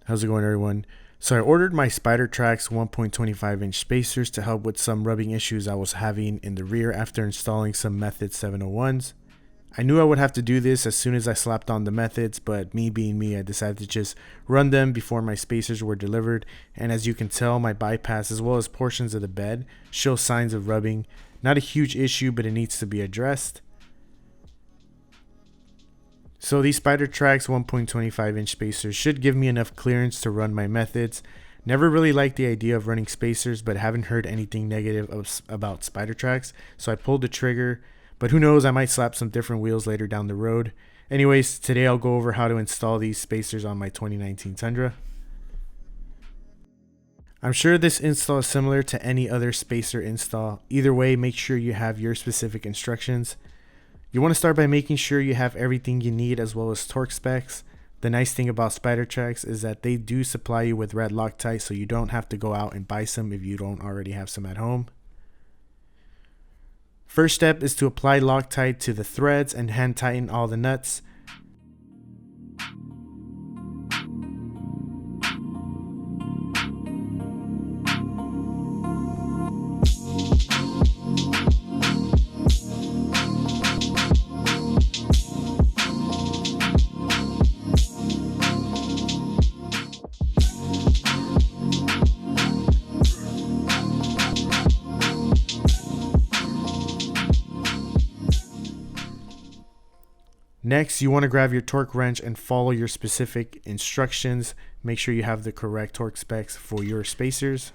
How's it going, everyone? So I ordered my Spidertrax 1.25 inch spacers to help with some rubbing issues I was having in the rear after installing some Method 701s. I knew I would have to do this as soon as I slapped on the Methods, but me being me, I decided to just run them before my spacers were delivered, and as you can tell, my bypass as well as portions of the bed show signs of rubbing. Not a huge issue, but it needs to be addressed. So these Spidertrax 1.25 inch spacers should give me enough clearance to run my Methods. Never really liked the idea of running spacers, but haven't heard anything negative about Spidertrax, so I pulled the trigger. But who knows, I might slap some different wheels later down the road. Anyways, today I'll go over how to install these spacers on my 2019 Tundra. I'm sure this install is similar to any other spacer install. Either way, make sure you have your specific instructions. You want to start by making sure you have everything you need as well as torque specs. The nice thing about Spidertrax is that they do supply you with red Loctite, so you don't have to go out and buy some if you don't already have some at home. First step is to apply Loctite to the threads and hand tighten all the nuts. Next, you want to grab your torque wrench and follow your specific instructions. Make sure you have the correct torque specs for your spacers.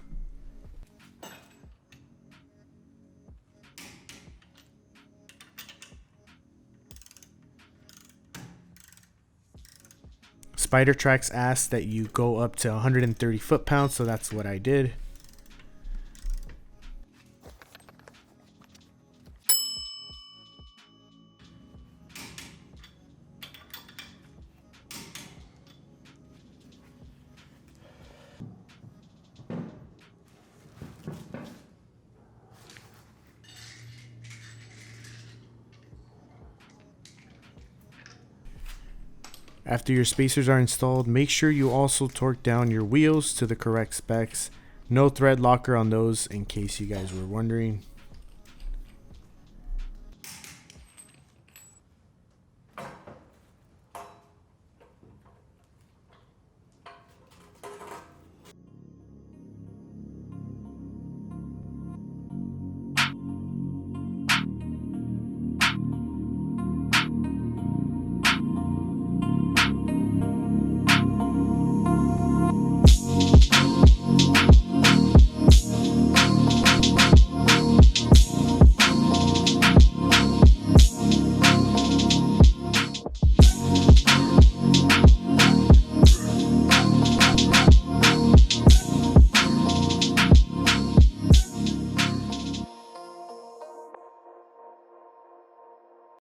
Spidertrax asks that you go up to 130 foot-pounds, so that's what I did. After your spacers are installed, make sure you also torque down your wheels to the correct specs. No thread locker on those in case you guys were wondering.